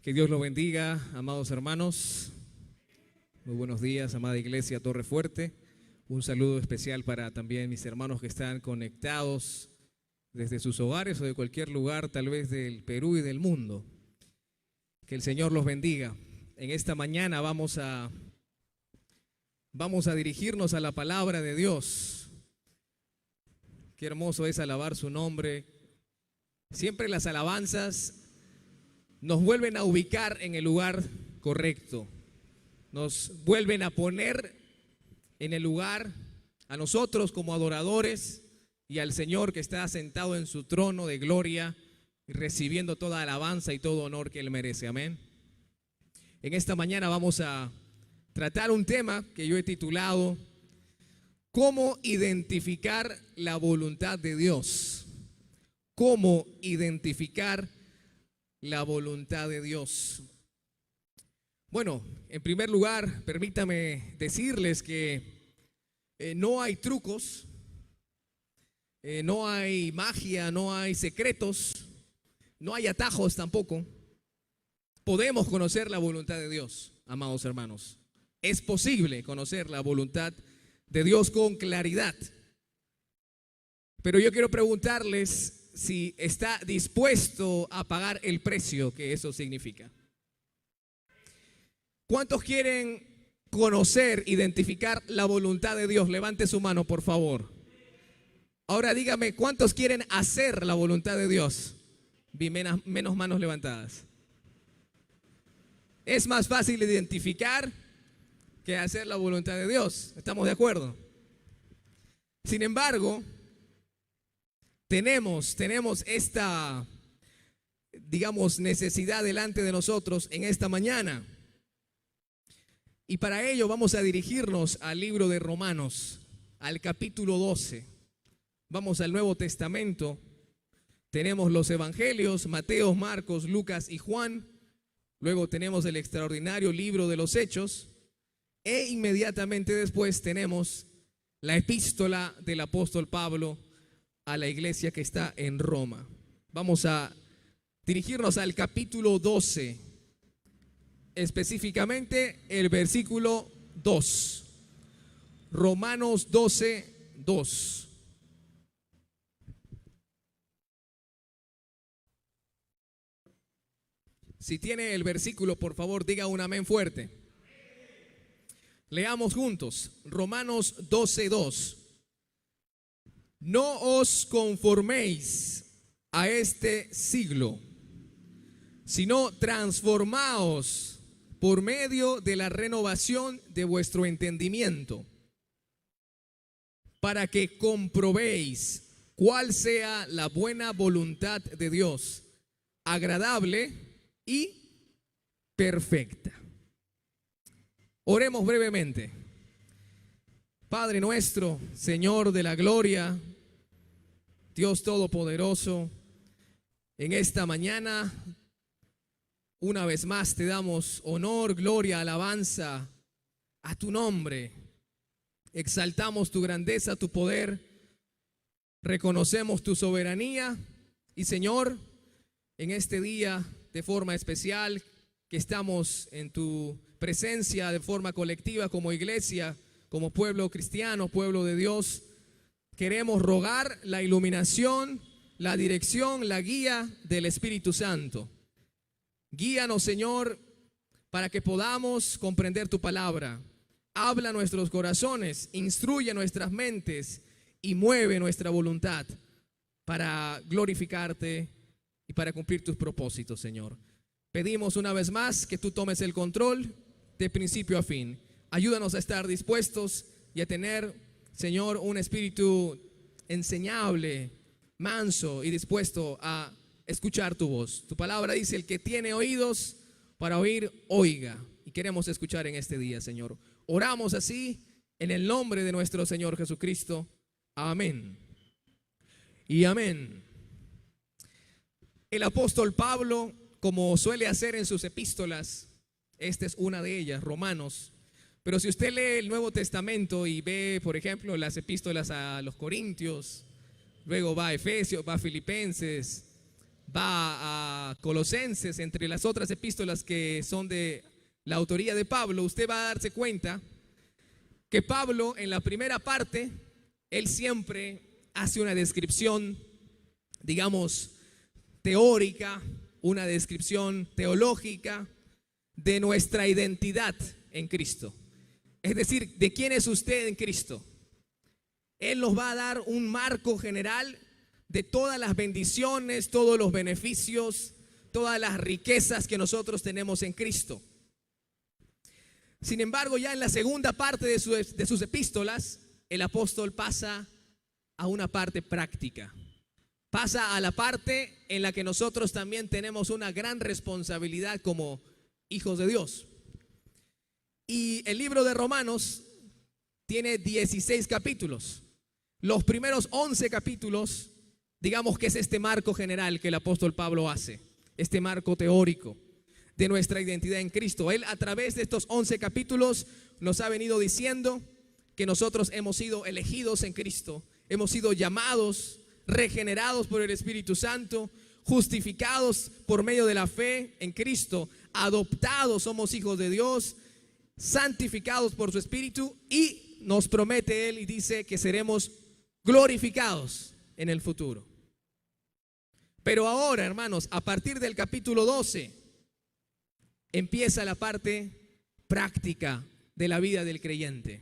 Que Dios los bendiga, amados hermanos. Muy buenos días, amada iglesia Torre Fuerte. Un saludo especial para también mis hermanos que están conectados desde sus hogares o de cualquier lugar, tal vez del Perú y del mundo. Que el Señor los bendiga. En esta mañana vamos a dirigirnos a la palabra de Dios. Qué hermoso es alabar su nombre. Siempre las alabanzas nos vuelven a ubicar en el lugar correcto. Nos vuelven a poner en el lugar a nosotros como adoradores y al Señor que está sentado en su trono de gloria y recibiendo toda alabanza y todo honor que Él merece. Amén. En esta mañana vamos a tratar un tema que yo he titulado ¿Cómo identificar la voluntad de Dios? ¿Cómo identificar la voluntad de Dios? Bueno, en primer lugar, permítame decirles que no hay trucos, no hay magia, no hay secretos, no hay atajos tampoco. Podemos conocer la voluntad de Dios, amados hermanos. Es posible conocer la voluntad de Dios con claridad. Pero yo quiero preguntarles si está dispuesto a pagar el precio que eso significa. ¿Cuántos quieren conocer, identificar la voluntad de Dios? Levante su mano, por favor. Ahora dígame, ¿cuántos quieren hacer la voluntad de Dios? Vi menos manos levantadas. Es más fácil identificar que hacer la voluntad de Dios. ¿Estamos de acuerdo? Sin embargo, tenemos esta, digamos, necesidad delante de nosotros en esta mañana. Y para ello vamos a dirigirnos al libro de Romanos, al capítulo 12. Vamos al Nuevo Testamento. Tenemos los evangelios, Mateo, Marcos, Lucas y Juan. Luego tenemos el extraordinario libro de los Hechos. E inmediatamente después tenemos la epístola del apóstol Pablo a la iglesia que está en Roma. Vamos a dirigirnos al capítulo 12, específicamente el versículo 2. Romanos 12, 2. Si tiene el versículo, por favor, diga un amén fuerte. Leamos juntos, Romanos 12, 2. No os conforméis a este siglo, sino transformaos por medio de la renovación de vuestro entendimiento, para que comprobéis cuál sea la buena voluntad de Dios, agradable y perfecta. Oremos brevemente. Padre nuestro, Señor de la gloria, Dios todopoderoso, en esta mañana una vez más te damos honor, gloria, alabanza a tu nombre. Exaltamos tu grandeza, tu poder, reconocemos tu soberanía y, Señor, en este día de forma especial que estamos en tu presencia de forma colectiva como iglesia, como pueblo cristiano, pueblo de Dios, queremos rogar la iluminación, la dirección, la guía del Espíritu Santo. Guíanos, Señor, para que podamos comprender tu palabra. Habla nuestros corazones, instruye nuestras mentes y mueve nuestra voluntad para glorificarte y para cumplir tus propósitos, Señor. Pedimos una vez más que tú tomes el control de principio a fin. Ayúdanos a estar dispuestos y a tener, Señor, un espíritu enseñable, manso y dispuesto a escuchar tu voz. Tu palabra dice: el que tiene oídos para oír, oiga. Y queremos escuchar en este día, Señor. Oramos así en el nombre de nuestro Señor Jesucristo. Amén y amén. El apóstol Pablo, como suele hacer en sus epístolas, esta es una de ellas, Romanos. Pero si usted lee el Nuevo Testamento y ve, por ejemplo, las epístolas a los Corintios, luego va a Efesios, va a Filipenses, va a Colosenses, entre las otras epístolas que son de la autoría de Pablo, usted va a darse cuenta que Pablo en la primera parte, él siempre hace una descripción, digamos, teórica, una descripción teológica de nuestra identidad en Cristo. Es decir, de quién es usted en Cristo. Él nos va a dar un marco general de todas las bendiciones, todos los beneficios, todas las riquezas que nosotros tenemos en Cristo. Sin embargo, ya en la segunda parte de sus epístolas, el apóstol pasa a una parte práctica. Pasa a la parte en la que nosotros también tenemos una gran responsabilidad como hijos de Dios. Y el libro de Romanos tiene 16 capítulos. Los primeros 11 capítulos, digamos que es este marco general que el apóstol Pablo hace, este marco teórico de nuestra identidad en Cristo. Él a través de estos 11 capítulos nos ha venido diciendo que nosotros hemos sido elegidos en Cristo, hemos sido llamados, regenerados por el Espíritu Santo, justificados por medio de la fe en Cristo, adoptados, somos hijos de Dios, santificados por su Espíritu, y nos promete Él y dice que seremos glorificados en el futuro. Pero ahora, hermanos, a partir del capítulo 12 empieza la parte práctica de la vida del creyente.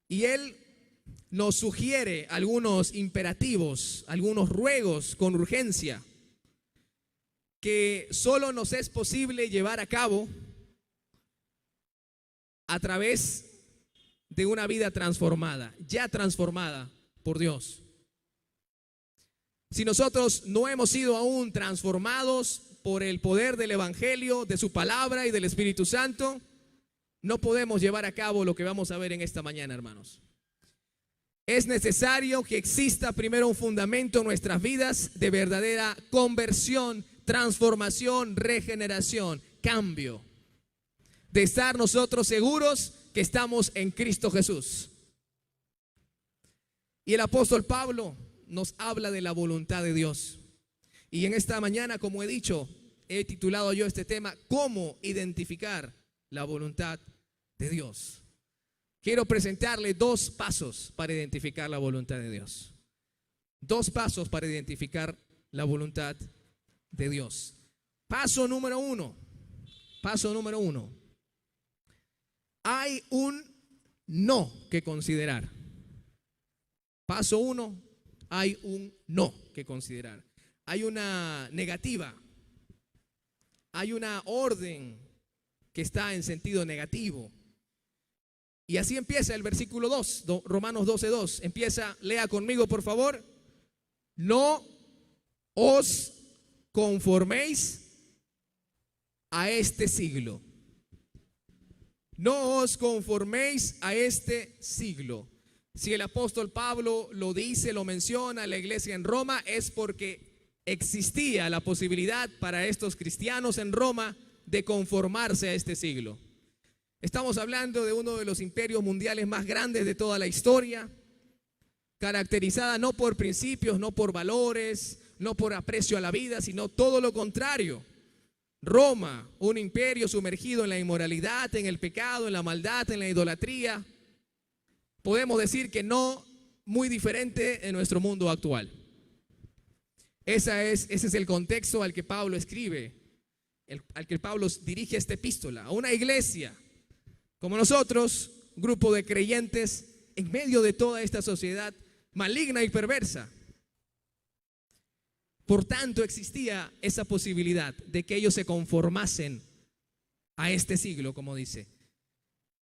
Y Él nos sugiere algunos imperativos, algunos ruegos con urgencia que solo nos es posible llevar a cabo a través de una vida transformada, ya transformada por Dios. Si nosotros no hemos sido aún transformados por el poder del Evangelio, de su palabra y del Espíritu Santo, no podemos llevar a cabo lo que vamos a ver en esta mañana, hermanos. Es necesario que exista primero un fundamento en nuestras vidas de verdadera conversión, transformación, regeneración, cambio. De estar nosotros seguros que estamos en Cristo Jesús. Y el apóstol Pablo nos habla de la voluntad de Dios. Y en esta mañana, como he dicho, he titulado yo este tema, ¿cómo identificar la voluntad de Dios? Quiero presentarle 2 pasos para identificar la voluntad de Dios. 2 pasos para identificar la voluntad de Dios. Paso número 1. Paso número 1. Hay un no que considerar. Paso 1. Hay un no que considerar. Hay una negativa. Hay una orden que está en sentido negativo. Y así empieza el versículo 2, Romanos 12:2. Empieza, lea conmigo por favor. No os conforméis a este siglo. No os conforméis a este siglo. Si el apóstol Pablo lo dice, lo menciona a la iglesia en Roma, es porque existía la posibilidad para estos cristianos en Roma de conformarse a este siglo. Estamos hablando de uno de los imperios mundiales más grandes de toda la historia, caracterizada no por principios, no por valores, no por aprecio a la vida, sino todo lo contrario. Roma, un imperio sumergido en la inmoralidad, en el pecado, en la maldad, en la idolatría. Podemos decir que no muy diferente en nuestro mundo actual. Ese es el contexto al que Pablo escribe, al que Pablo dirige esta epístola, a una iglesia como nosotros, un grupo de creyentes en medio de toda esta sociedad maligna y perversa. Por tanto, existía esa posibilidad de que ellos se conformasen a este siglo, como dice.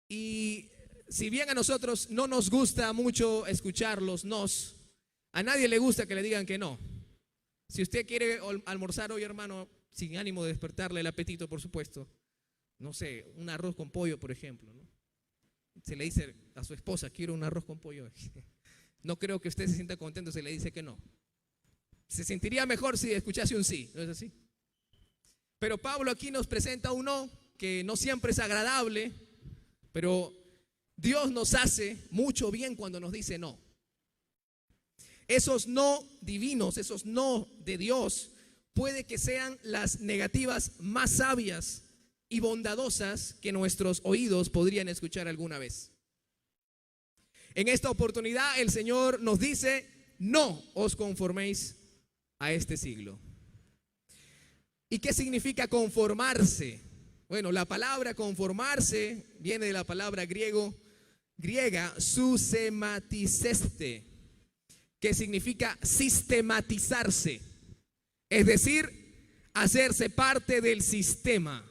Y si bien a nosotros no nos gusta mucho escuchar los nos, a nadie le gusta que le digan que no. Si usted quiere almorzar hoy, hermano, sin ánimo de despertarle el apetito, por supuesto, no sé, un arroz con pollo, por ejemplo, ¿no? Se le dice a su esposa, quiero un arroz con pollo. No creo que usted se sienta contento si le dice que no. Se sentiría mejor si escuchase un sí, ¿no es así? Pero Pablo aquí nos presenta un no, que no siempre es agradable, pero Dios nos hace mucho bien cuando nos dice no. Esos no divinos, esos no de Dios, puede que sean las negativas más sabias y bondadosas que nuestros oídos podrían escuchar alguna vez. En esta oportunidad el Señor nos dice: no os conforméis a este siglo. ¿Y qué significa conformarse? Bueno, la palabra conformarse viene de la palabra griega susematizeste, que significa sistematizarse, es decir, hacerse parte del sistema,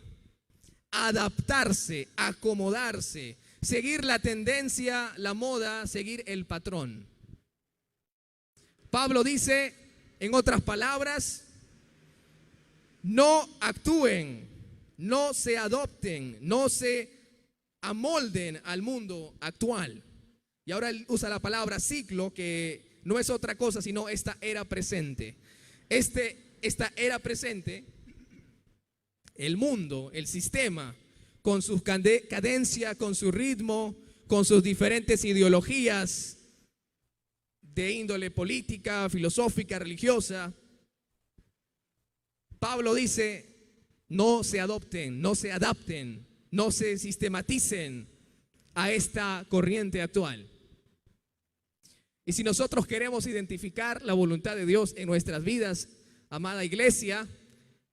adaptarse, acomodarse, seguir la tendencia, la moda, seguir el patrón. Pablo dice, en otras palabras, no actúen, no se adopten, no se amolden al mundo actual. Y ahora él usa la palabra ciclo, que no es otra cosa sino esta era presente. Esta era presente, el mundo, el sistema, con su cadencia, con su ritmo, con sus diferentes ideologías de índole política, filosófica, religiosa. Pablo dice: no se adopten, no se adapten, no se sistematicen a esta corriente actual. Y si nosotros queremos identificar la voluntad de Dios en nuestras vidas, amada iglesia,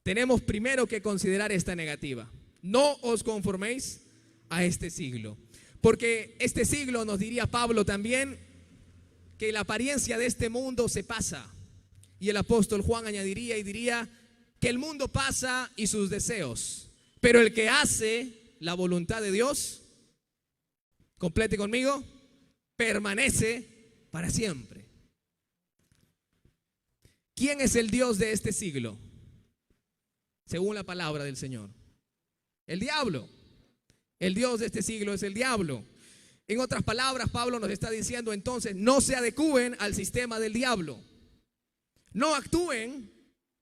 tenemos primero que considerar esta negativa: no os conforméis a este siglo. Porque este siglo, nos diría Pablo también, que la apariencia de este mundo se pasa. Y el apóstol Juan añadiría y diría que el mundo pasa y sus deseos, pero el que hace la voluntad de Dios, complete conmigo, permanece para siempre. ¿Quién es el Dios de este siglo? Según la palabra del Señor, el diablo. El Dios de este siglo es el diablo. En otras palabras, Pablo nos está diciendo entonces: no se adecúen al sistema del diablo. No actúen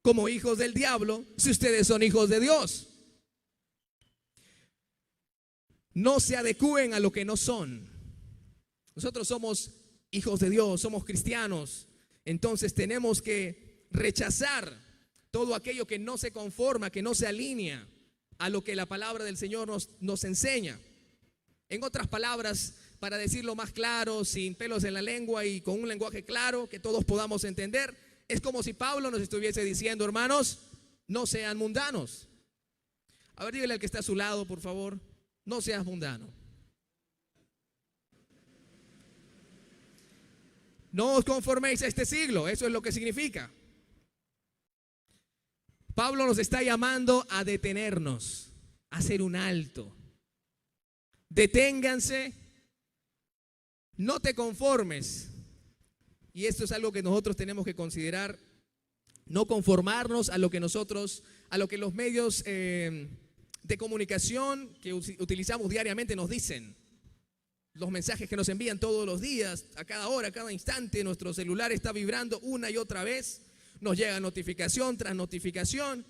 como hijos del diablo si ustedes son hijos de Dios. No se adecúen a lo que no son. Nosotros somos hijos de Dios, somos cristianos. Entonces tenemos que rechazar todo aquello que no se conforma, que no se alinea a lo que la palabra del Señor nos enseña. En otras palabras, para decirlo más claro, sin pelos en la lengua y con un lenguaje claro que todos podamos entender, es como si Pablo nos estuviese diciendo: hermanos, no sean mundanos. A ver, dígale al que está a su lado, por favor: no seas mundano. No os conforméis a este siglo, eso es lo que significa. Pablo nos está llamando a detenernos, a hacer un alto. Deténganse, no te conformes. Y esto es algo que nosotros tenemos que considerar: no conformarnos a lo que los medios de comunicación que utilizamos diariamente nos dicen. Los mensajes que nos envían todos los días, a cada hora, a cada instante, nuestro celular está vibrando una y otra vez. Nos llega notificación tras notificación.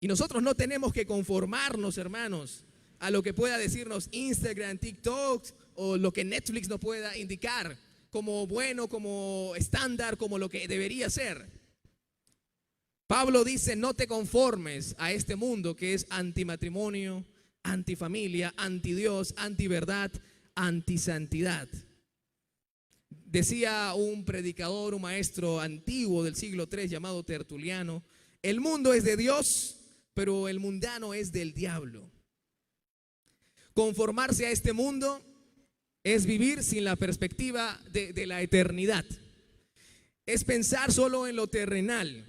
Y nosotros no tenemos que conformarnos, hermanos, a lo que pueda decirnos Instagram, TikTok o lo que Netflix nos pueda indicar como bueno, como estándar, como lo que debería ser. Pablo dice: no te conformes a este mundo que es antimatrimonio, antifamilia, antidios, antiverdad, antisantidad. Decía un predicador, un maestro antiguo del siglo III llamado Tertuliano: el mundo es de Dios, pero el mundano es del diablo. Conformarse a este mundo es vivir sin la perspectiva de la eternidad. Es pensar solo en lo terrenal.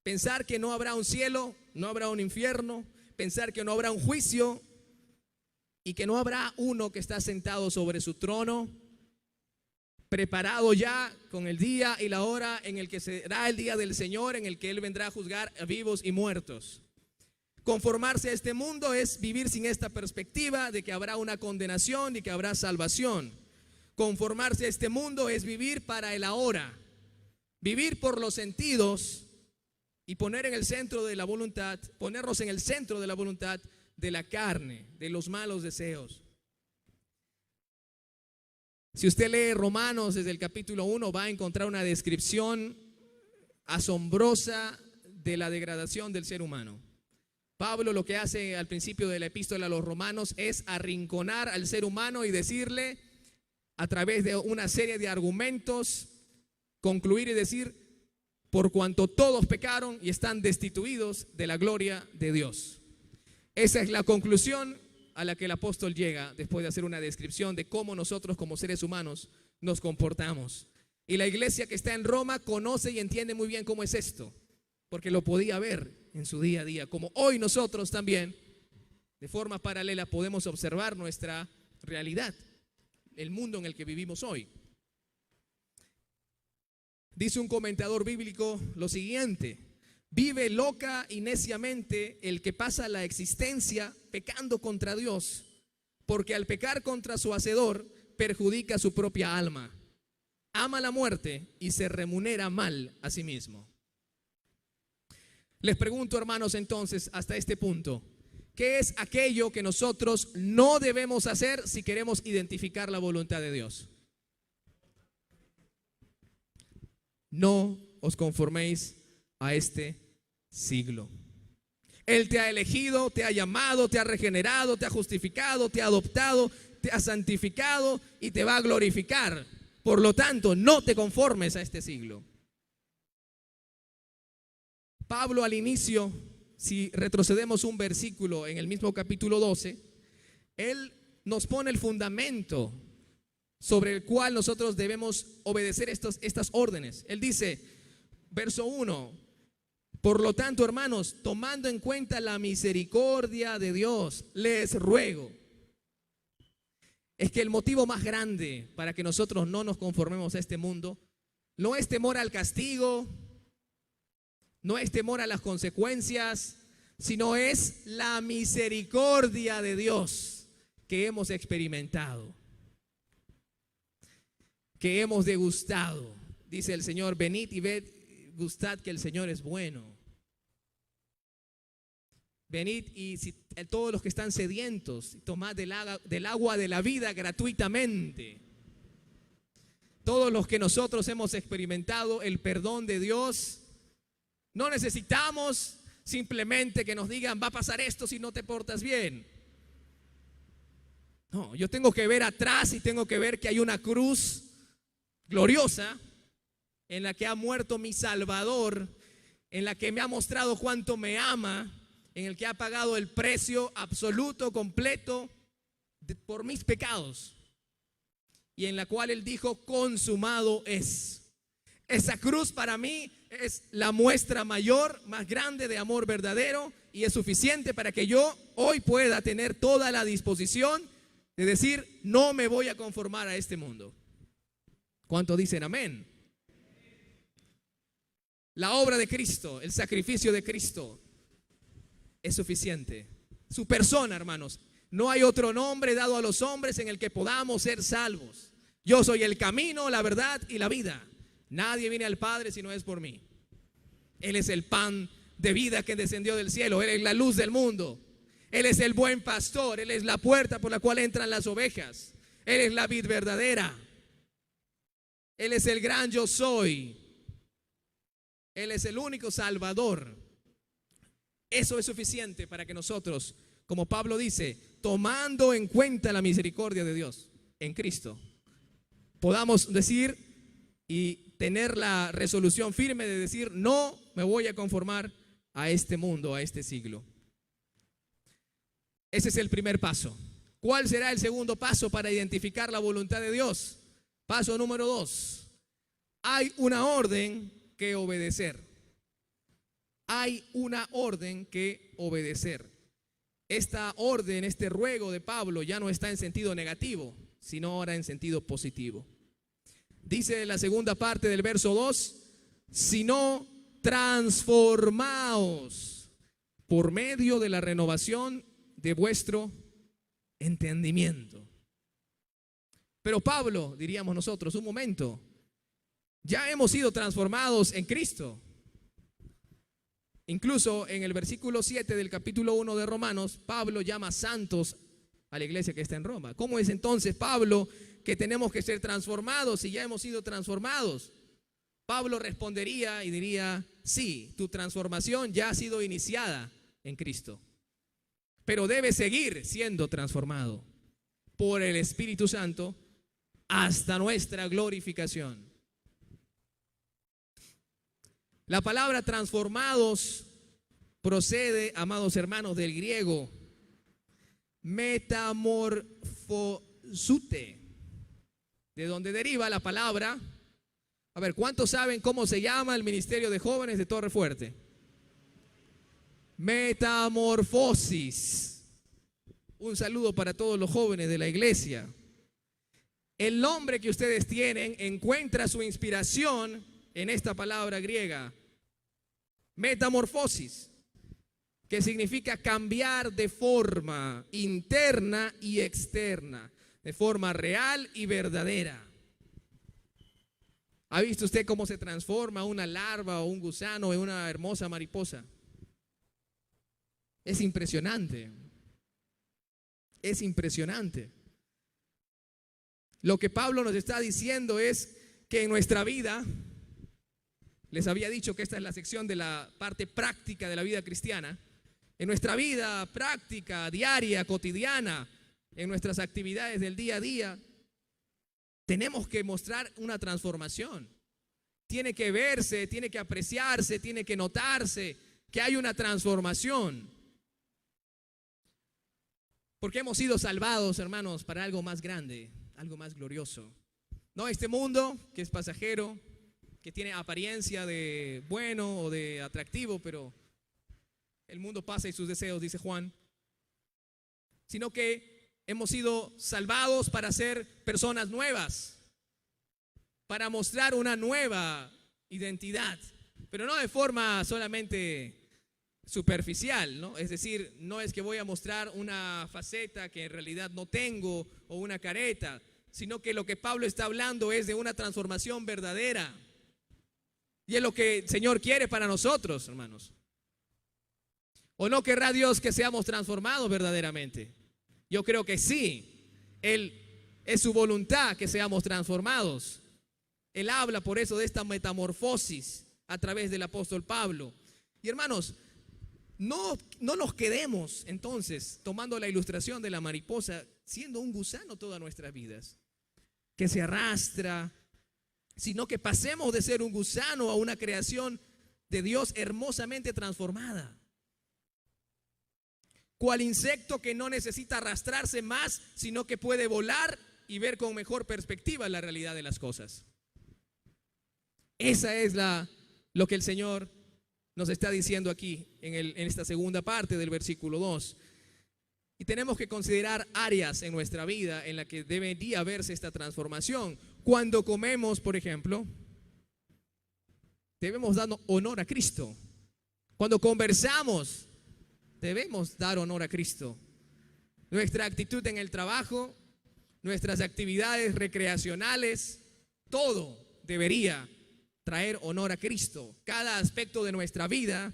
Pensar que no habrá un cielo, no habrá un infierno. Pensar que no habrá un juicio y que no habrá uno que está sentado sobre su trono, preparado ya con el día y la hora en el que será el día del Señor, en el que Él vendrá a juzgar a vivos y muertos. Conformarse a este mundo es vivir sin esta perspectiva de que habrá una condenación y que habrá salvación. Conformarse a este mundo es vivir para el ahora, vivir por los sentidos y poner en el centro de la voluntad, ponernos en el centro de la voluntad de la carne, de los malos deseos. Si usted lee Romanos desde el capítulo 1, va a encontrar una descripción asombrosa de la degradación del ser humano. Pablo lo que hace al principio de la epístola a los romanos es arrinconar al ser humano y decirle, a través de una serie de argumentos, concluir y decir: por cuanto todos pecaron y están destituidos de la gloria de Dios. Esa es la conclusión a la que el apóstol llega después de hacer una descripción de cómo nosotros como seres humanos nos comportamos. Y la iglesia que está en Roma conoce y entiende muy bien cómo es esto, porque lo podía ver en su día a día, como hoy nosotros también, de forma paralela, podemos observar nuestra realidad, el mundo en el que vivimos hoy. Dice un comentador bíblico lo siguiente: vive loca y neciamente el que pasa la existencia pecando contra Dios, porque al pecar contra su hacedor perjudica su propia alma, ama la muerte y se remunera mal a sí mismo. Les pregunto, hermanos, entonces, hasta este punto, ¿qué es aquello que nosotros no debemos hacer si queremos identificar la voluntad de Dios? No os conforméis a este siglo. Él te ha elegido, te ha llamado, te ha regenerado, te ha justificado, te ha adoptado, te ha santificado y te va a glorificar. Por lo tanto, no te conformes a este siglo. Pablo al inicio, si retrocedemos un versículo en el mismo capítulo 12, él nos pone el fundamento sobre el cual nosotros debemos obedecer estas órdenes. Él dice, verso 1, por lo tanto, hermanos, tomando en cuenta la misericordia de Dios, les ruego. Es que el motivo más grande para que nosotros no nos conformemos a este mundo no es temor al castigo, no es temor a las consecuencias, sino es la misericordia de Dios que hemos experimentado, que hemos degustado. Dice el Señor, venid y ved, gustad que el Señor es bueno. Venid y todos los que están sedientos, tomad del agua de la vida gratuitamente. Todos los que nosotros hemos experimentado el perdón de Dios, no necesitamos simplemente que nos digan, va a pasar esto si no te portas bien. No, yo tengo que ver atrás y tengo que ver que hay una cruz gloriosa en la que ha muerto mi Salvador, en la que me ha mostrado cuánto me ama, en el que ha pagado el precio absoluto, completo por mis pecados, y en la cual Él dijo, consumado es. Esa cruz para mí es la muestra mayor, más grande de amor verdadero, y es suficiente para que yo hoy pueda tener toda la disposición de decir, no me voy a conformar a este mundo. ¿Cuántos dicen amén? La obra de Cristo, el sacrificio de Cristo es suficiente. Su persona, hermanos. No hay otro nombre dado a los hombres en el que podamos ser salvos. Yo soy el camino, la verdad y la vida. Nadie viene al Padre si no es por mí. Él es el pan de vida que descendió del cielo. Él es la luz del mundo. Él es el buen pastor. Él es la puerta por la cual entran las ovejas. Él es la vid verdadera. Él es el gran yo soy. Él es el único Salvador. Eso es suficiente para que nosotros, como Pablo dice, tomando en cuenta la misericordia de Dios en Cristo, podamos decir y tener la resolución firme de decir, no me voy a conformar a este mundo, a este siglo. Ese es el primer paso. ¿Cuál será el segundo paso para identificar la voluntad de Dios? Paso número 2. Hay una orden que obedecer. Hay una orden que obedecer. Esta orden, este ruego de Pablo ya no está en sentido negativo, sino ahora en sentido positivo. Dice la segunda parte del verso 2, sino transformaos por medio de la renovación de vuestro entendimiento. Pero Pablo, diríamos nosotros, un momento, ya hemos sido transformados en Cristo. Incluso en el versículo 7 del capítulo 1 de Romanos, Pablo llama santos a la iglesia que está en Roma. ¿Cómo es entonces Pablo que tenemos que ser transformados y ya hemos sido transformados? Pablo respondería y diría, sí, tu transformación ya ha sido iniciada en Cristo, pero debes seguir siendo transformado por el Espíritu Santo hasta nuestra glorificación. La palabra transformados procede, amados hermanos, del griego metamorfosute, de donde deriva la palabra. A ver, ¿cuántos saben cómo se llama el ministerio de jóvenes de Torre Fuerte? Metamorfosis. Un saludo para todos los jóvenes de la iglesia. El nombre que ustedes tienen encuentra su inspiración en esta palabra griega, metamorfosis, que significa cambiar de forma interna y externa, de forma real y verdadera. ¿Ha visto usted cómo se transforma una larva o un gusano en una hermosa mariposa? Es impresionante. Es impresionante. Lo que Pablo nos está diciendo es que en nuestra vida, les había dicho que esta es la sección de la parte práctica de la vida cristiana, en nuestra vida práctica, diaria, cotidiana, en nuestras actividades del día a día, tenemos que mostrar una transformación. Tiene que verse, tiene que apreciarse, tiene que notarse que hay una transformación. Porque hemos sido salvados, hermanos, para algo más grande, algo más glorioso. No este mundo que es pasajero, que tiene apariencia de bueno o de atractivo, pero el mundo pasa y sus deseos, dice Juan. Sino que hemos sido salvados para ser personas nuevas, para mostrar una nueva identidad, pero no de forma solamente superficial, ¿no? Es decir, no es que voy a mostrar una faceta que en realidad no tengo o una careta, sino que lo que Pablo está hablando es de una transformación verdadera. Y es lo que el Señor quiere para nosotros, hermanos. ¿O no querrá Dios que seamos transformados verdaderamente? Yo creo que sí. Es su voluntad que seamos transformados. Él habla por eso de esta metamorfosis a través del apóstol Pablo. Y hermanos, no nos quedemos entonces tomando la ilustración de la mariposa siendo un gusano todas nuestras vidas, que se arrastra, sino que pasemos de ser un gusano a una creación de Dios hermosamente transformada. Cual insecto que no necesita arrastrarse más, sino que puede volar y ver con mejor perspectiva la realidad de las cosas. Esa es lo que el Señor nos está diciendo aquí en esta segunda parte del versículo 2. Y tenemos que considerar áreas en nuestra vida en las que debería verse esta transformación. Cuando comemos, por ejemplo, debemos dar honor a Cristo. Cuando conversamos, debemos dar honor a Cristo. Nuestra actitud en el trabajo, nuestras actividades recreacionales, todo debería traer honor a Cristo. Cada aspecto de nuestra vida,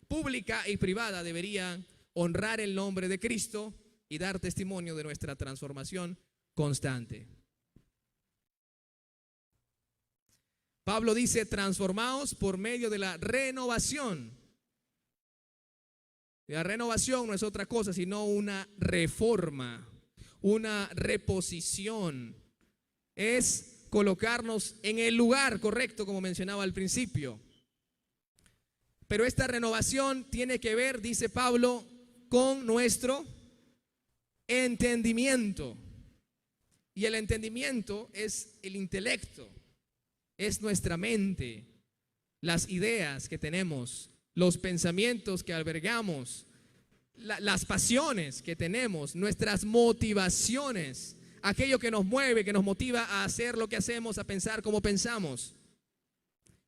pública y privada, debería honrar el nombre de Cristo y dar testimonio de nuestra transformación constante. Pablo dice, transformaos por medio de la renovación. La renovación no es otra cosa sino una reforma, una reposición. Es colocarnos en el lugar correcto, como mencionaba al principio. Pero esta renovación tiene que ver, dice Pablo, con nuestro entendimiento. Y el entendimiento es el intelecto, es nuestra mente, las ideas que tenemos, los pensamientos que albergamos, las pasiones que tenemos, nuestras motivaciones, aquello que nos mueve, que nos motiva a hacer lo que hacemos, a pensar como pensamos.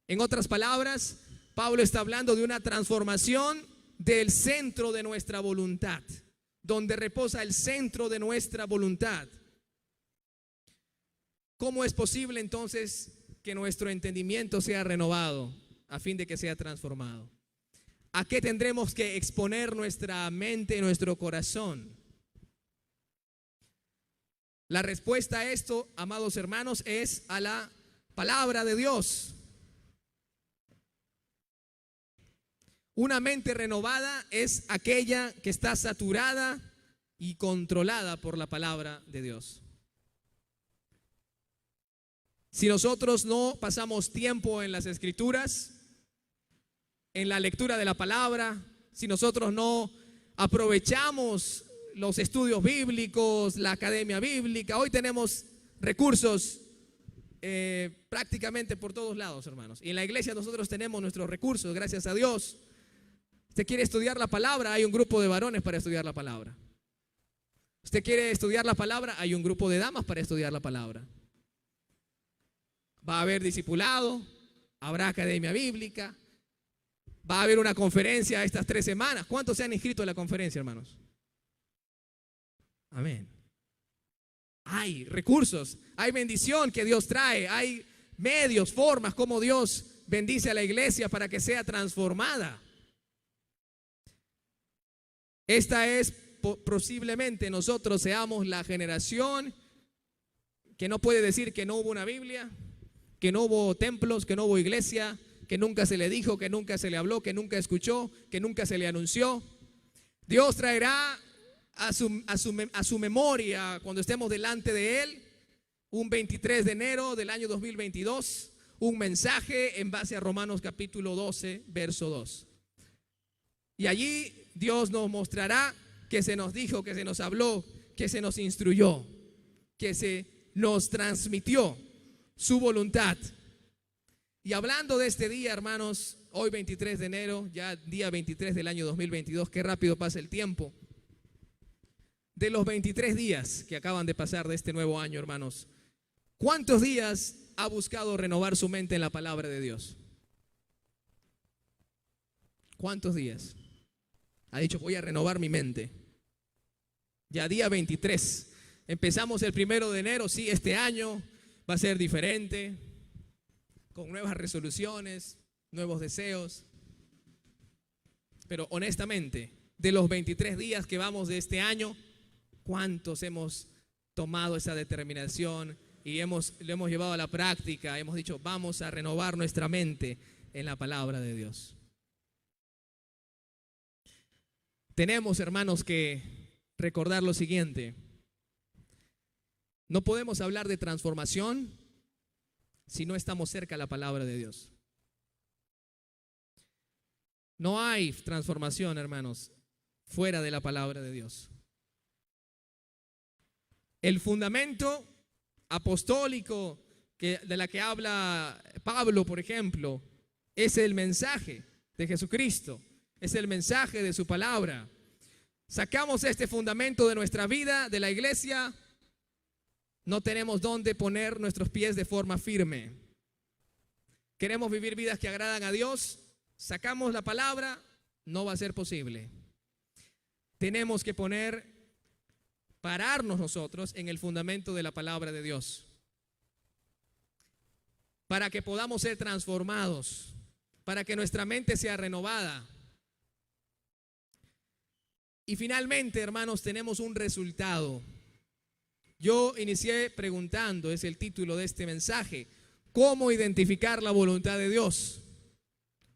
En otras palabras, Pablo está hablando de una transformación del centro de nuestra voluntad, donde reposa el centro de nuestra voluntad. ¿Cómo es posible entonces que nuestro entendimiento sea renovado a fin de que sea transformado? ¿A qué tendremos que exponer nuestra mente y nuestro corazón? La respuesta a esto, amados hermanos, es a la palabra de Dios. Una mente renovada es aquella que está saturada y controlada por la palabra de Dios. Si nosotros no pasamos tiempo en las Escrituras, en la lectura de la palabra, si nosotros no aprovechamos los estudios bíblicos, la academia bíblica, hoy tenemos recursos prácticamente por todos lados, hermanos. Y en la iglesia nosotros tenemos nuestros recursos, gracias a Dios. Usted quiere estudiar la palabra, hay un grupo de varones para estudiar la palabra. Usted quiere estudiar la palabra, hay un grupo de damas para estudiar la palabra. Va a haber discipulado, habrá academia bíblica, va a haber una conferencia estas 3 semanas. ¿Cuántos se han inscrito en la conferencia, hermanos? Amén. Hay recursos, hay bendición que Dios trae, hay medios, formas como Dios bendice a la iglesia para que sea transformada. Esta es posiblemente nosotros seamos la generación que no puede decir que no hubo una Biblia, que no hubo templos, que no hubo iglesia, que nunca se le dijo, que nunca se le habló, que nunca escuchó, que nunca se le anunció. Dios traerá a su memoria cuando estemos delante de Él un 23 de enero del año 2022, un mensaje en base a Romanos capítulo 12, verso 2. Y allí Dios nos mostrará que se nos dijo, que se nos habló, que se nos instruyó, que se nos transmitió su voluntad. Y hablando de este día, hermanos, hoy 23 de enero, ya día 23 del año 2022, qué rápido pasa el tiempo. De los 23 días que acaban de pasar de este nuevo año, hermanos, ¿cuántos días ha buscado renovar su mente en la palabra de Dios? ¿Cuántos días? Ha dicho, voy a renovar mi mente. Ya día 23. Empezamos el 1 de enero. Sí, este año va a ser diferente, con nuevas resoluciones, nuevos deseos. Pero honestamente, de los 23 días que vamos de este año, ¿cuántos hemos tomado esa determinación y lo hemos llevado a la práctica? Hemos dicho, vamos a renovar nuestra mente en la palabra de Dios. Tenemos, hermanos, que recordar lo siguiente. No podemos hablar de transformación si no estamos cerca de la palabra de Dios. No hay transformación, hermanos, fuera de la palabra de Dios. El fundamento apostólico de la que habla Pablo, por ejemplo, es el mensaje de Jesucristo. Es el mensaje de su palabra. Sacamos este fundamento de nuestra vida, de la iglesia, no tenemos dónde poner nuestros pies de forma firme. Queremos vivir vidas que agradan a Dios, sacamos la palabra, no va a ser posible. Tenemos que pararnos nosotros en el fundamento de la palabra de Dios, para que podamos ser transformados, para que nuestra mente sea renovada. Y finalmente, hermanos, tenemos un resultado. Yo inicié preguntando, es el título de este mensaje, ¿cómo identificar la voluntad de Dios?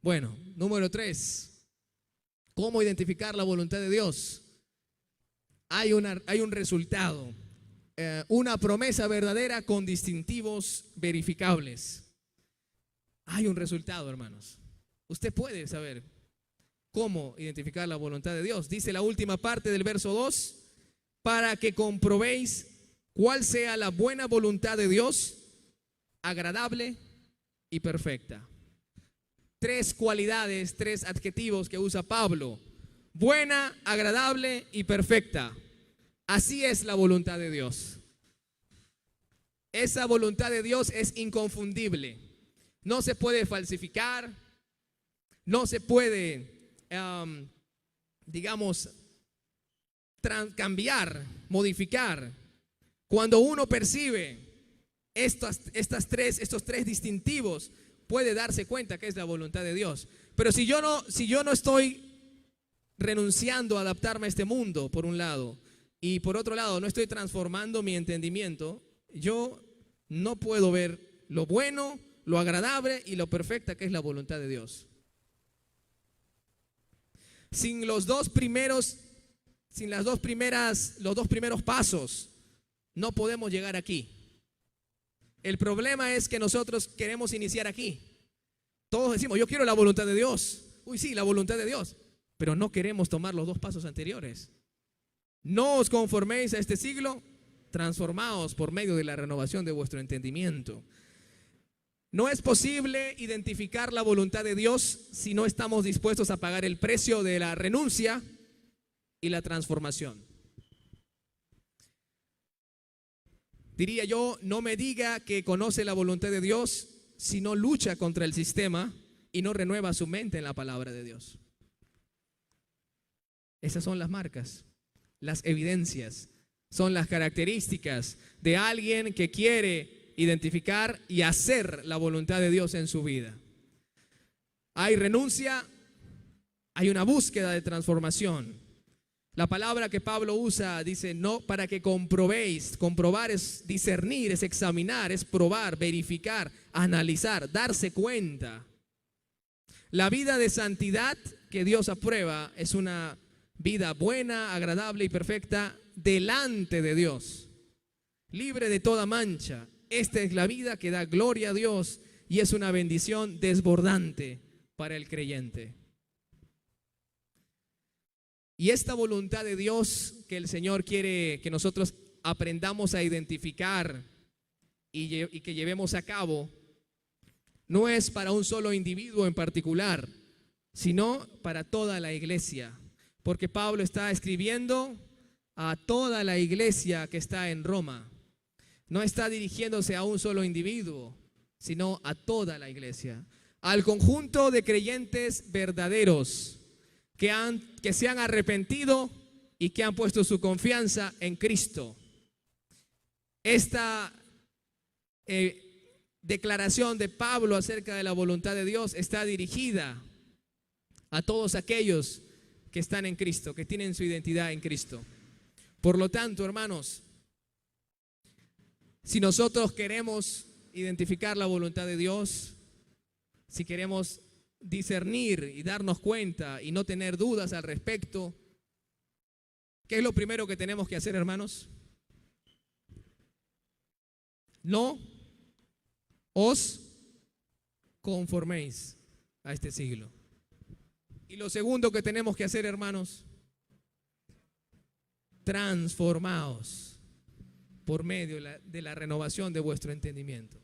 Bueno, número 3, ¿cómo identificar la voluntad de Dios? Hay un resultado, una promesa verdadera con distintivos verificables. Hay un resultado, hermanos. Usted puede saber cómo identificar la voluntad de Dios. Dice la última parte del verso 2, para que comprobéis cuál sea la buena voluntad de Dios, agradable y perfecta. 3 cualidades, 3 adjetivos que usa Pablo: buena, agradable y perfecta. Así es la voluntad de Dios. Esa voluntad de Dios es inconfundible. No se puede falsificar, no se puede cambiar, modificar. Cuando uno percibe estos 3 distintivos, puede darse cuenta que es la voluntad de Dios. Pero si yo no estoy renunciando a adaptarme a este mundo, por un lado, y por otro lado no estoy transformando mi entendimiento, yo no puedo ver lo bueno, lo agradable y lo perfecta que es la voluntad de Dios. Sin los dos primeros pasos, no podemos llegar aquí. El problema es que nosotros queremos iniciar aquí. Todos decimos, yo quiero la voluntad de Dios. Uy, sí, la voluntad de Dios. Pero no queremos tomar los dos pasos anteriores. No os conforméis a este siglo, transformaos por medio de la renovación de vuestro entendimiento. No es posible identificar la voluntad de Dios si no estamos dispuestos a pagar el precio de la renuncia y la transformación. Diría yo, no me diga que conoce la voluntad de Dios si no lucha contra el sistema y no renueva su mente en la palabra de Dios. Esas son las marcas, las evidencias, son las características de alguien que quiere identificar y hacer la voluntad de Dios en su vida. Hay renuncia, hay una búsqueda de transformación. La palabra que Pablo usa dice, no para que comprobéis. Comprobar es discernir, es examinar, es probar, verificar, analizar, darse cuenta. La vida de santidad que Dios aprueba es una vida buena, agradable y perfecta delante de Dios, libre de toda mancha. Esta es la vida que da gloria a Dios y es una bendición desbordante para el creyente. Y esta voluntad de Dios que el Señor quiere que nosotros aprendamos a identificar y que llevemos a cabo, no es para un solo individuo en particular, sino para toda la iglesia. Porque Pablo está escribiendo a toda la iglesia que está en Roma. No está dirigiéndose a un solo individuo, sino a toda la iglesia. Al conjunto de creyentes verdaderos que se han arrepentido y que han puesto su confianza en Cristo. Esta declaración de Pablo acerca de la voluntad de Dios está dirigida a todos aquellos que están en Cristo, que tienen su identidad en Cristo. Por lo tanto, hermanos, si nosotros queremos identificar la voluntad de Dios, si queremos discernir y darnos cuenta y no tener dudas al respecto, ¿qué es lo primero que tenemos que hacer, hermanos? No os conforméis a este siglo. Y lo segundo que tenemos que hacer, hermanos, transformaos por medio de la renovación de vuestro entendimiento.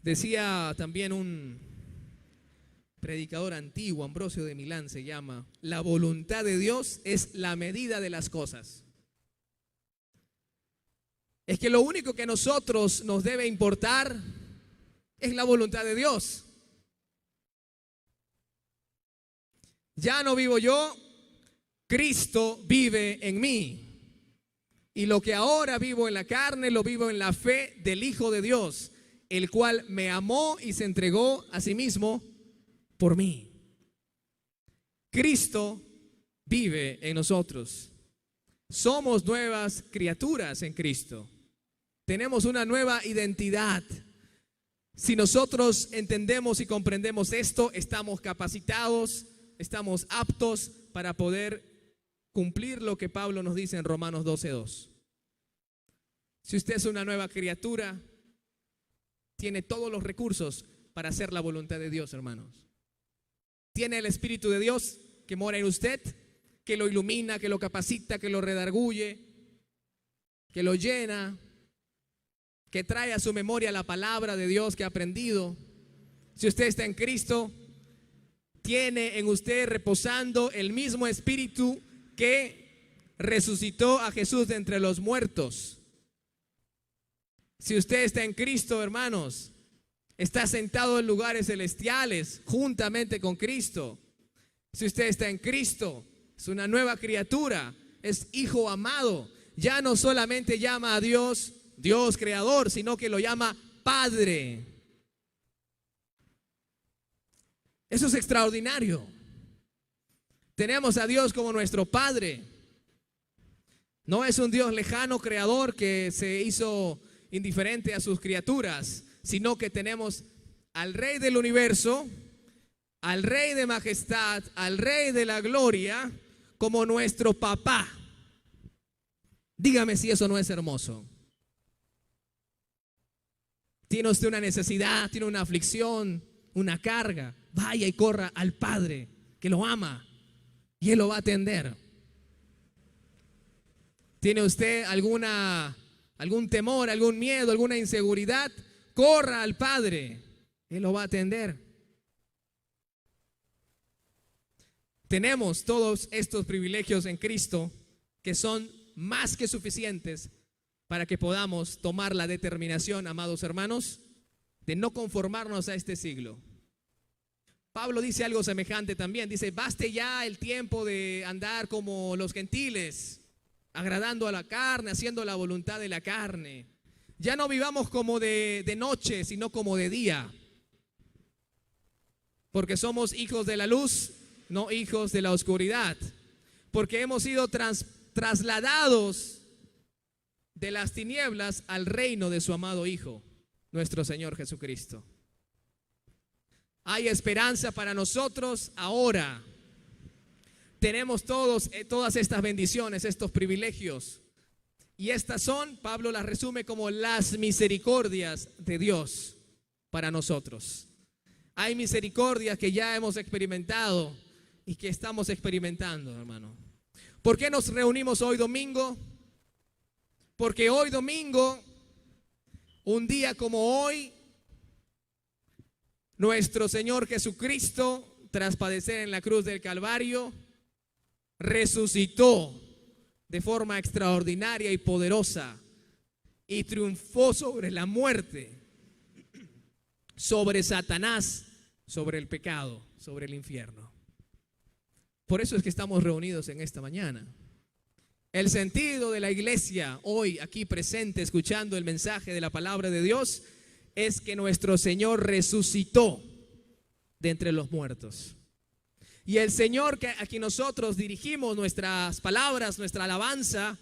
Decía también un predicador antiguo, Ambrosio de Milán se llama, la voluntad de Dios es la medida de las cosas. Es que lo único que a nosotros nos debe importar es la voluntad de Dios. Ya no vivo yo, Cristo vive en mí. Y lo que ahora vivo en la carne, lo vivo en la fe del Hijo de Dios, el cual me amó y se entregó a sí mismo por mí. Cristo vive en nosotros. Somos nuevas criaturas en Cristo. Tenemos una nueva identidad. Si nosotros entendemos y comprendemos esto, estamos capacitados, estamos aptos para poder cumplir lo que Pablo nos dice en Romanos 12:2. Si usted es una nueva criatura, tiene todos los recursos para hacer la voluntad de Dios, hermanos. Tiene el Espíritu de Dios que mora en usted, que lo ilumina, que lo capacita, que lo redarguye, que lo llena, que trae a su memoria la palabra de Dios que ha aprendido. Si usted está en Cristo, tiene en usted reposando el mismo Espíritu que resucitó a Jesús de entre los muertos. Si usted está en Cristo, hermanos, está sentado en lugares celestiales juntamente con Cristo. Si usted está en Cristo, es una nueva criatura, es hijo amado. Ya no solamente llama a Dios, Dios creador, sino que lo llama Padre. Eso es extraordinario. Tenemos a Dios como nuestro Padre. No es un Dios lejano, creador, que se hizo indiferente a sus criaturas, sino que tenemos al Rey del universo, al Rey de majestad, al Rey de la gloria, como nuestro papá. Dígame si eso no es hermoso. Tiene usted una necesidad, tiene una aflicción, una carga, vaya y corra al Padre que lo ama y Él lo va a atender. ¿Tiene usted algún temor, algún miedo, alguna inseguridad? Corra al Padre, Él lo va a atender. Tenemos todos estos privilegios en Cristo que son más que suficientes para que podamos tomar la determinación, amados hermanos, de no conformarnos a este siglo. Pablo dice algo semejante también. Dice, baste ya el tiempo de andar como los gentiles, agradando a la carne, haciendo la voluntad de la carne. Ya no vivamos como de noche, sino como de día. Porque somos hijos de la luz, no hijos de la oscuridad. Porque hemos sido trasladados de las tinieblas al reino de su amado Hijo, nuestro Señor Jesucristo. Hay esperanza para nosotros ahora. Tenemos todas estas bendiciones, estos privilegios. Y estas son, Pablo las resume como las misericordias de Dios para nosotros. Hay misericordias que ya hemos experimentado y que estamos experimentando, hermano. ¿Por qué nos reunimos hoy domingo? Porque hoy domingo, un día como hoy, nuestro Señor Jesucristo, tras padecer en la cruz del Calvario, resucitó de forma extraordinaria y poderosa y triunfó sobre la muerte, sobre Satanás, sobre el pecado, sobre el infierno. Por eso es que estamos reunidos en esta mañana. El sentido de la iglesia hoy aquí presente, escuchando el mensaje de la palabra de Dios, es que nuestro Señor resucitó de entre los muertos. Y el Señor a quien nosotros dirigimos nuestras palabras, nuestra alabanza,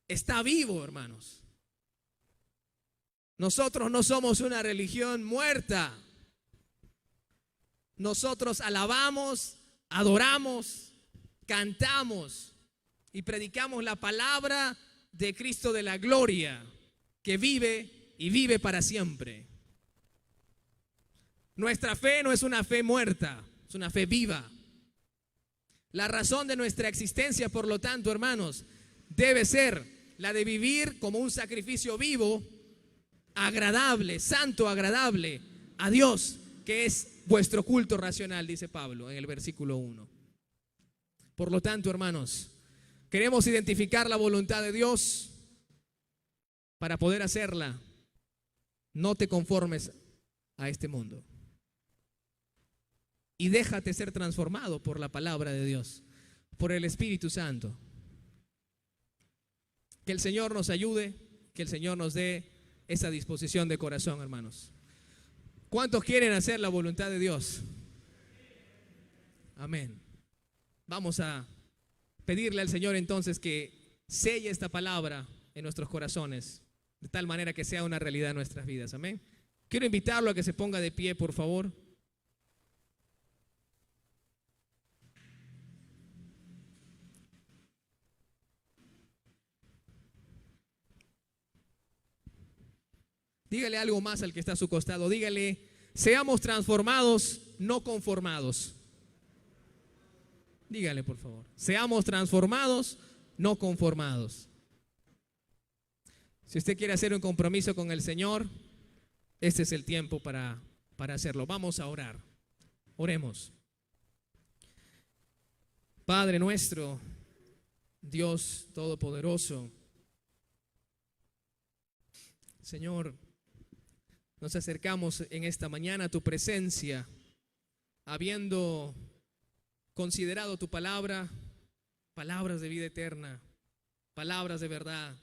está vivo, hermanos. Nosotros no somos una religión muerta. Nosotros alabamos, adoramos, cantamos y predicamos la palabra de Cristo de la gloria, que vive y vive para siempre. Nuestra fe no es una fe muerta, es una fe viva. La razón de nuestra existencia, por lo tanto, hermanos, debe ser la de vivir como un sacrificio vivo, agradable, santo, agradable a Dios, que es vuestro culto racional, dice Pablo en el versículo 1. Por lo tanto, hermanos, queremos identificar la voluntad de Dios para poder hacerla. No te conformes a este mundo y déjate ser transformado por la palabra de Dios, por el Espíritu Santo. Que el Señor nos ayude, que el Señor nos dé esa disposición de corazón, hermanos. ¿Cuántos quieren hacer la voluntad de Dios? Amén. Vamos a pedirle al Señor entonces que selle esta palabra en nuestros corazones, de tal manera que sea una realidad en nuestras vidas. Amén. Quiero invitarlo a que se ponga de pie, por favor. Dígale algo más al que está a su costado. Dígale, seamos transformados, no conformados. Dígale, por favor. Seamos transformados, no conformados. Si usted quiere hacer un compromiso con el Señor, este es el tiempo para hacerlo. Vamos a orar. Oremos. Padre nuestro, Dios Todopoderoso, Señor, nos acercamos en esta mañana a tu presencia, habiendo considerado tu palabra, palabras de vida eterna, palabras de verdad,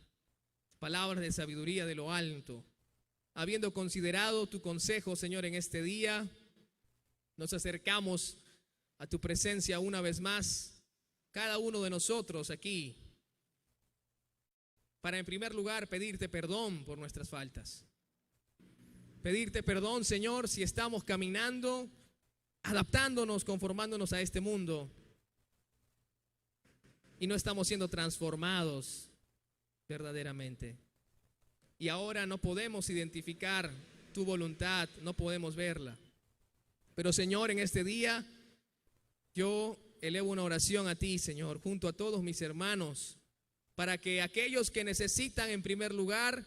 palabras de sabiduría de lo alto. Habiendo considerado tu consejo, Señor, en este día, nos acercamos a tu presencia una vez más, cada uno de nosotros aquí, para en primer lugar pedirte perdón por nuestras faltas. Pedirte perdón, Señor, si estamos caminando, adaptándonos, conformándonos a este mundo y no estamos siendo transformados verdaderamente. Y ahora no podemos identificar tu voluntad, no podemos verla. Pero Señor, en este día yo elevo una oración a ti, Señor, junto a todos mis hermanos, para que aquellos que necesitan en primer lugar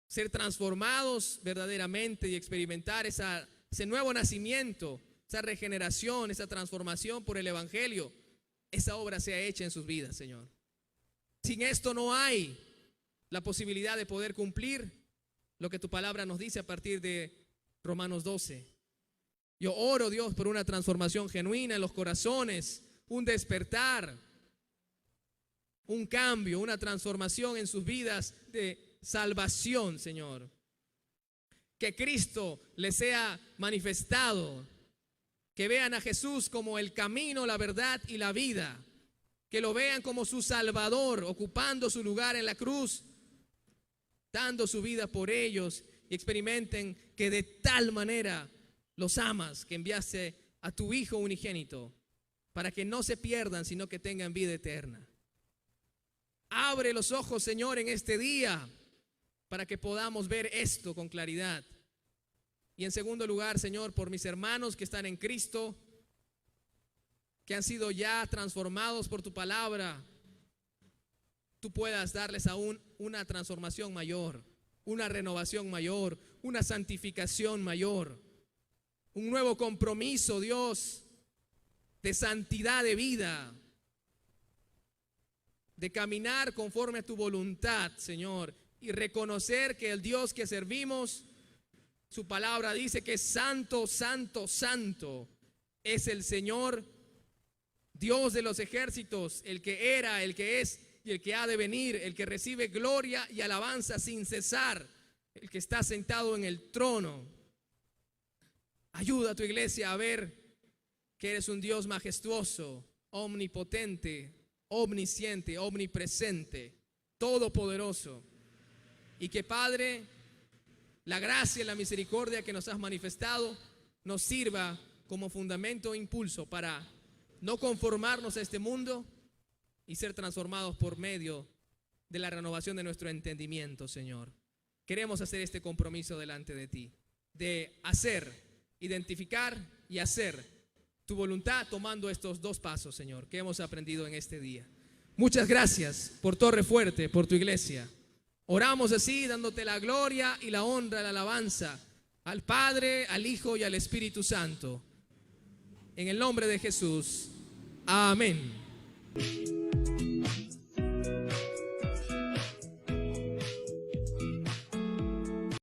ser transformados verdaderamente y experimentar ese nuevo nacimiento, esa regeneración, esa transformación por el Evangelio, esa obra sea hecha en sus vidas, Señor. Sin esto no hay la posibilidad de poder cumplir lo que tu palabra nos dice a partir de Romanos 12. Yo oro, Dios, por una transformación genuina en los corazones, un despertar, un cambio, una transformación en sus vidas de salvación, Señor. Que Cristo les sea manifestado, que vean a Jesús como el camino, la verdad y la vida, que lo vean como su Salvador, ocupando su lugar en la cruz, dando su vida por ellos, y experimenten que de tal manera los amas, que enviaste a tu Hijo unigénito, para que no se pierdan, sino que tengan vida eterna. Abre los ojos, Señor, en este día, para que podamos ver esto con claridad. Y en segundo lugar, Señor, por mis hermanos que están en Cristo, que han sido ya transformados por tu palabra, tú puedas darles aún una transformación mayor, una renovación mayor, una santificación mayor, un nuevo compromiso, Dios, de santidad de vida, de caminar conforme a tu voluntad, Señor, y reconocer que el Dios que servimos, su palabra dice que es santo, santo, santo, es el Señor, Dios de los ejércitos, el que era, el que es y el que ha de venir, el que recibe gloria y alabanza sin cesar, el que está sentado en el trono. Ayuda a tu iglesia a ver que eres un Dios majestuoso, omnipotente, omnisciente, omnipresente, todopoderoso. Y que, Padre, la gracia y la misericordia que nos has manifestado nos sirva como fundamento e impulso para no conformarnos a este mundo y ser transformados por medio de la renovación de nuestro entendimiento, Señor. Queremos hacer este compromiso delante de ti, de hacer, identificar y hacer tu voluntad, tomando estos dos pasos, Señor, que hemos aprendido en este día. Muchas gracias por Torre Fuerte, por tu iglesia. Oramos así, dándote la gloria y la honra, la alabanza al Padre, al Hijo y al Espíritu Santo. En el nombre de Jesús. Amén.